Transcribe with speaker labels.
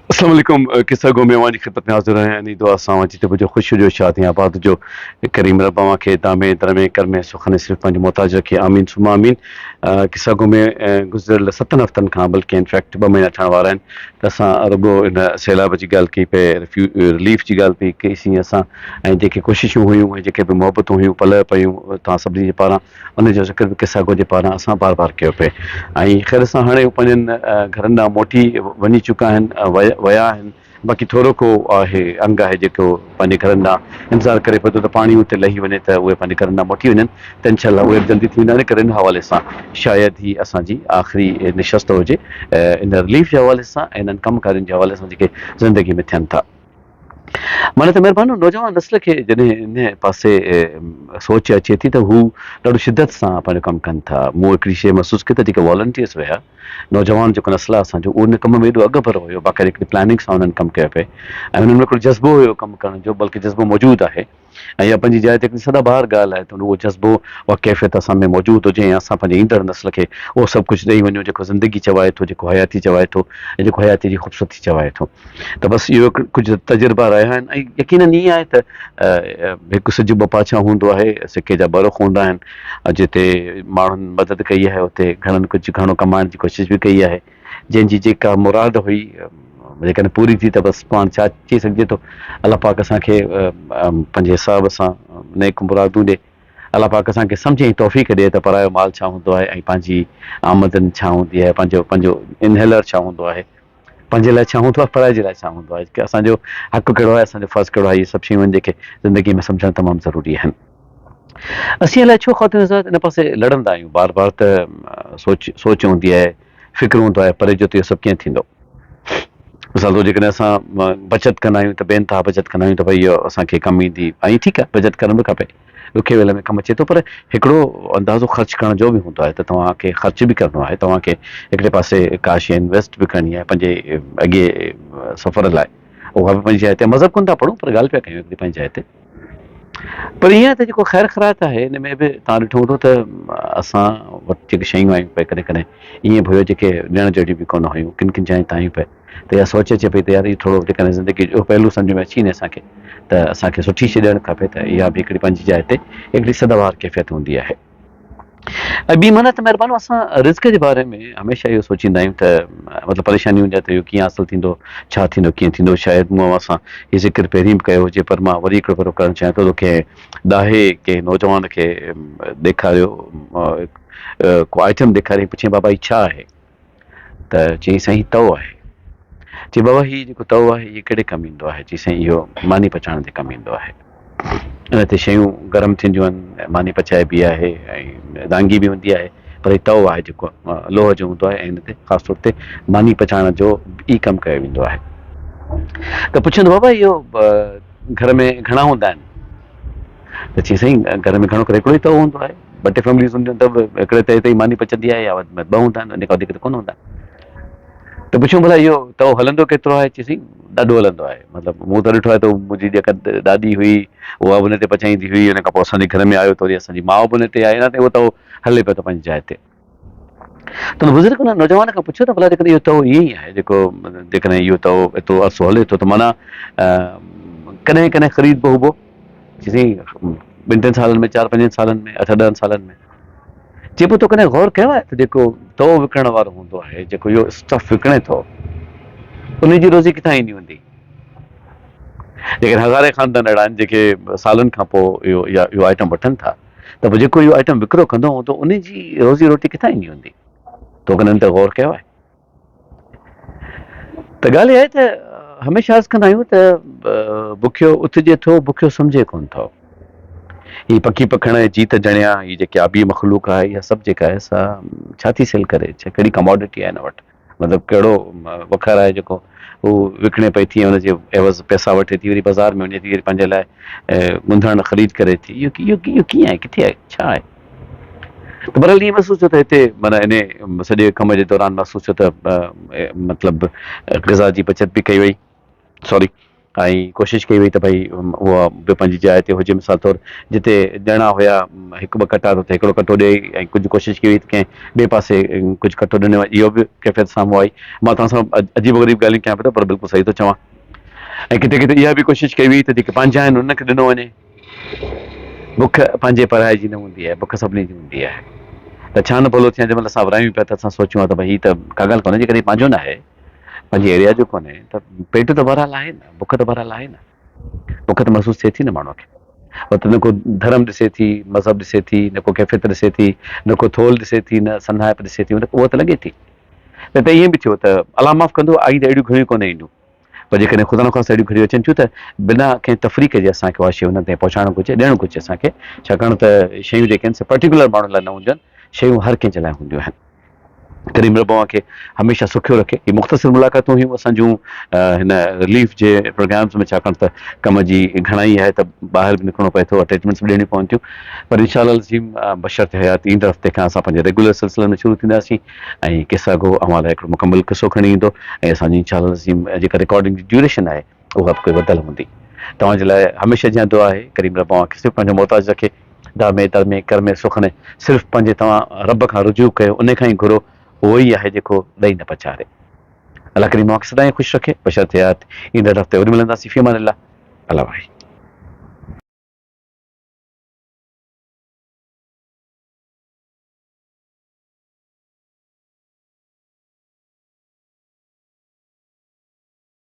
Speaker 1: अस्सलाम वालेकुम किस्सा गो में की खिदमत में हाज़िर हैं यानी दुआ सां जिते बुझो ख़ुशि जो शादी आबाद जो करीम रब खे दामे दरमे कर में सुखने सिर्फ़ पंहिंजे मोहताज रखे आमीन सुमा आमीन किस्सा गो में गुज़िरियल 7 हफ़्तनि खां बल्कि इनफैक्ट 2 महीना थियण वारा आहिनि त असां रुॻो इन सैलाब जी ॻाल्हि कई पे रिलीफ जी ॻाल्हि पई कईसीं असां ऐं जेके कोशिशूं हुयूं ऐं जेके बि मोहबतूं हुयूं पल पयूं तव्हां सभिनी जे पारां उनजो ज़िक्र बि किस्सा गो जे पारां असां बार बार कयो पिए ऐं ख़ैर सां हाणे पंहिंजनि घरनि ॾांहुं मोटी वञी चुका आहिनि विया आहिनि बाक़ी थोरो को आहे अंग आहे जेको पंहिंजे घरनि ॾांहुं इंतज़ारु करे पियो थो त पाणी उते लही वञे त उहे पंहिंजे घरनि ॾांहुं मोटी वञनि त इनशाला उहे बि जल्दी थी वेंदा इन करे इन हवाले सां शायदि ही असांजी आख़िरी निशस्त हुजे इन रिलीफ जे हवाले सां ऐं इन्हनि कमकारियुनि जे हवाले सां जेके ज़िंदगी में थियनि था माना त महिरबानी नौजवान नस्ल खे जॾहिं इन पासे सोच अचे थी त हू ॾाढो शिदत सां पंहिंजो कमु कनि था मूं हिकिड़ी शइ महसूसु कई त जेके वॉलंटियर्स हुया नौजवान जेको नस्ल आहे असांजो उन कम में एॾो अॻु हुयो बाक़ाइदा हिकिड़ी प्लानिंग सां हुननि कमु कयो पिए ऐं हुननि में हिकिड़ो जज़्बो हुयो कमु करण जो बल्कि जज़्बो मौजूदु आहे ऐं इहा पंहिंजी जाइ ते हिकिड़ी सदाबहार ॻाल्हि आहे त उहो जज़्बो उहा कैफ़ियत असां में मौजूदु हुजे ऐं असां पंहिंजे ईंदड़ नस्ल खे उहो सभु कुझु ॾेई वञूं जेको ज़िंदगी चवाए थो जेको हयाती चवाए थो ऐं जेको हयाती जी ख़ूबसूरती चवाए थो त बसि इहो कुझु तजुर्बा रहिया आहिनि ऐं यकीनन ईअं आहे त हिकु सिज ॿ पाछा हूंदो आहे सिके जा ॿ रुख़ हूंदा आहिनि जिते माण्हुनि मदद कई आहे उते घणनि कुझु घणो कमाइण जी कोशिशि बि कई आहे जंहिंजी जेका मुराद हुई जेकॾहिं पूरी थी त बसि पाण छा चई सघिजे थो अलाह पाक असांखे पंहिंजे हिसाब सां नेक मुरादूं ॾे अलाह पाक असांखे सम्झे ऐं तौफ़ीक़ ॾिए त परायो माल छा हूंदो आहे ऐं पंहिंजी आमदनी छा हूंदी आहे पंहिंजो पंहिंजो इनहेलर छा हूंदो आहे पंहिंजे लाइ छा हूंदो आहे पराए जे लाइ छा हूंदो आहे की असांजो हक़ु कहिड़ो आहे असांजो फ़र्ज़ु कहिड़ो आहे इहे सभु शयूं आहिनि जेके ज़िंदगी में सम्झणु तमामु ज़रूरी आहिनि असीं अलाए छो ख़ातिर हज़रत इन पासे लड़ंदा आहियूं बार बार त सोच हूंदी आहे फ़िक्रु हूंदो आहे परे जो त इहो सभु कीअं थींदो मिसाल तौरु जेकॾहिं असां बचति कंदा आहियूं त ॿियनि तां बचति कंदा आहियूं त भई इहो असांखे कमु ईंदी ऐं ठीकु आहे बचति करणु बि खपे ॾुखे वेले में कमु अचे थो पर हिकिड़ो अंदाज़ो ख़र्चु करण जो बि हूंदो आहे त तव्हांखे ख़र्च बि करिणो आहे तव्हांखे हिकिड़े पासे का शइ इन्वेस्ट बि करणी आहे पंहिंजे अॻे सफ़र लाइ उहा बि पंहिंजी जाइ ते मज़हब कोन था पढ़ूं पर ॻाल्हि पिया कयूं हिकिड़ी पंहिंजी जाइ ते पर ईअं त जेको ख़ैर ख़ैरात आहे हिन में बि तव्हां ॾिठो हूंदो त असां वटि जेके शयूं आहियूं पिए कॾहिं कॾहिं ईअं बि हुयो जेके ॾियण जहिड़ियूं बि कोन हुयूं किन किन जाइ तां आहियूं पिए त इहा सोच अचे पई त यार इहो थोरो जेकॾहिं ज़िंदगी जो पहलू सम्झ में अची वञे असांखे त असांखे सुठी शइ ॾियणु खपे त इहा बि हिकिड़ी पंहिंजी जाइ ते हिकिड़ी सदाबहार कैफ़ियत हूंदी आहे ऐं ॿी माना त महिरबानी असां रिस्क जे बारे में हमेशह इहो सोचींदा आहियूं त मतिलबु परेशानी हूंदी आहे त इहो कीअं हासिलु थींदो छा थींदो कीअं थींदो शायदि मूं असां हीउ ज़िक्र पहिरीं बि कयो हुजे पर मां वरी हिकिड़ो भेरो करणु चाहियां थो तोखे ॾाहे कंहिं नौजवान खे ॾेखारियो को आइटम ॾेखारे पुछे बाबा हीउ छा आहे त चई साईं तओ आहे चई बाबा हीउ जेको तओ आहे इहो कहिड़े कमु ईंदो आहे चई साईं इहो मानी पचाइण जे कमु ईंदो आहे इन ते शयूं गरम थींदियूं आहिनि मानी पचाइबी आहे ऐं दांगी बि हूंदी आहे पर हीउ तओ आहे जेको लोह जो हूंदो आहे ऐं हिन ते ख़ासि तौर ते मानी पचाइण जो ई कमु कयो वेंदो आहे त पुछंदो बाबा इहो घर में घणा हूंदा आहिनि त चई साईं घर में घणो करे हिकिड़ो ई तओ हूंदो आहे ॿ टे फैमिलीज़ हूंदियूं आहिनि त हिकिड़े तए ते ई मानी पचंदी आहे या वधि में वधि ॿ हूंदा आहिनि इन खां वधीक त कोन हूंदा आहिनि त पुछूं भला इहो तओ हलंदो केतिरो आहे चई साईं ॾाढो हलंदो आहे मतिलबु मूं त ॾिठो आहे त मुंहिंजी जेका ॾाॾी हुई उहा बि हुन ते पचाईंदी हुई हुन खां पोइ असांजे घर में आयो त वरी असांजी माउ बि हुन ते आहे न त उहो तओ हले पियो थो पंहिंजी जाइ ते त हुन बुज़ुर्ग हुन नौजवान खां पुछियो त भला जेकॾहिं इहो तओ ईअं ई आहे जेको जेकॾहिं इहो तओ एतिरो अरिसो हले थो त माना कॾहिं कॾहिं ख़रीद बि हूंदो चई साईं 2-3 सालनि में 4-5 सालनि में 8-10 सालनि में चए पियो तो कॾहिं गौर कयो आहे त जेको तओ विकिणण वारो हूंदो आहे जेको इहो स्टफ विकिणे थो उन जी रोज़ी किथां ईंदी हूंदी लेकिन हज़ारे ख़ानदान अहिड़ा आहिनि जेके सालनि खां पोइ इहो आइटम वठनि था त पोइ जेको इहो आइटम विकिरो कंदो त उन जी रोज़ी रोटी किथां ईंदी हूंदी तो कॾहिं त गौर कयो आहे त ॻाल्हि इहा आहे त हमेशह अर्ज़ु कंदा आहियूं त बुखियो उथिजे थो बुखियो सम्झे कोन थो हीअ पखी पखण जीत जणिया हीअ जेके आबी मखलूक आहे इहा सभु जेका आहे सा छा थी सेल करे कहिड़ी कमोडिटी आहे हिन वटि मतिलबु कहिड़ो वखर आहे जेको हू विकिणे पई थी हुनजे एवज़ पैसा वठे थी वरी बाज़ारि में वञे थी वरी पंहिंजे लाइ ॻुंधण ख़रीद करे थी इहो कीअं आहे किथे आहे छा आहे त बरहाल ईअं महसूसु थियो त हिते माना इन सॼे कम जे दौरान महसूसु थियो त मतिलबु ग़िज़ा जी बचति बि कई वई सॉरी ऐं कोशिशि कई वई त भई उहा बि पंहिंजी जाइ ते हुजे। मिसाल तौरु जिते ॾियणा हुया हिकु ॿ कटा त हिकिड़ो कटो ॾे, ऐं कुझु कोशिशि कई वई त कंहिं ॿिए पासे कुझु कटो ॾिनो आहे, इहो बि कैफ़ियत साम्हूं आई। मां तव्हां सां अजीब ग़रीब ॻाल्हियूं कयां पियो, पर बिल्कुलु सही थो चवां। ऐं किथे किथे इहा बि कोशिशि कई हुई त जेके पंहिंजा आहिनि उनखे ॾिनो वञे। बुख पंहिंजे पराए जी न हूंदी आहे, बुख सभिनी जी हूंदी आहे। त छा न भलो थिए जंहिं महिल असां विरायूं पिया त असां सोचियूं त भई हीअ त का ॻाल्हि कोन्हे, जेकॾहिं पंहिंजो न आहे, पंहिंजी एरिया जो कोन्हे, त पेट त भरियलु आहे न, बुख त भरियलु आहे न, बुख त महसूसु थिए थी न माण्हूअ खे। उहो त न को धर्म ॾिसे थी, मज़हब ॾिसे थी, न को कैफ़ियत ॾिसे थी, न को थोल ॾिसे थी, न सन्नाइप ॾिसे थी, उहा त लॻे थी। त ईअं बि थियो त अलाह माफ़ कंदो, आई त अहिड़ियूं घणियूं कोन ईंदियूं, पर जेकॾहिं ख़ुदा न ख़ासिता अहिड़ियूं घड़ियूं अचनि थियूं त बिना कंहिं तफ़रीक़ जे असांखे उहा शइ हुन ताईं पहुचाइणु घुरिजे, ॾियणु घुरिजे असांखे। छाकाणि त शयूं जेके आहिनि से पर्टिकुलर माण्हुनि लाइ न हूंदियूं आहिनि, शयूं हर कंहिंजे लाइ हूंदियूं आहिनि। करीम रब खे हमेशह सुखियो रखे। ही मुख़्तसिर मुलाक़ातूं हुयूं असां जूं हिन रिलीफ जे प्रोग्राम्स में, छाकाणि त कम जी घणाई आहे त ॿाहिरि बि निकिरणो पए थो, अटैचमेंट्स बि ॾियणियूं पवनि थियूं। पर इंशाअल्लाह अज़ीम बशर्त हयात ईंदड़ हफ़्ते खां असां पंहिंजे रेगुलर सिलसिले में शुरू थींदासीं, ऐं किसा गो अवां लाइ हिकिड़ो मुकमल क़िसो खणी ईंदो, ऐं असांजी इंशाअल्लाह अज़ीम जेका रिकॉर्डिंग जी ड्यूरेशन आहे उहा बि कोई वधियल हूंदी। तव्हांजे लाइ हमेशह जीअं दुआ आहे, करीम रब खे सिर्फ़ु पंहिंजो मोहताज रखे। दामे दर में कर में सुख में सिर्फ़ु पंहिंजे तव्हां रब खां रुजू कयो, उन खां ई घुरो, उहो ई आहे जेको ॾेई न पचारे। अलाह करीम खे सदाईं ख़ुशि रखे, बशर्त हयात ईंदड़ हफ़्ते वरी मिलंदासीं। फ़ी अमान अल्लाह। अल्लाह भाई।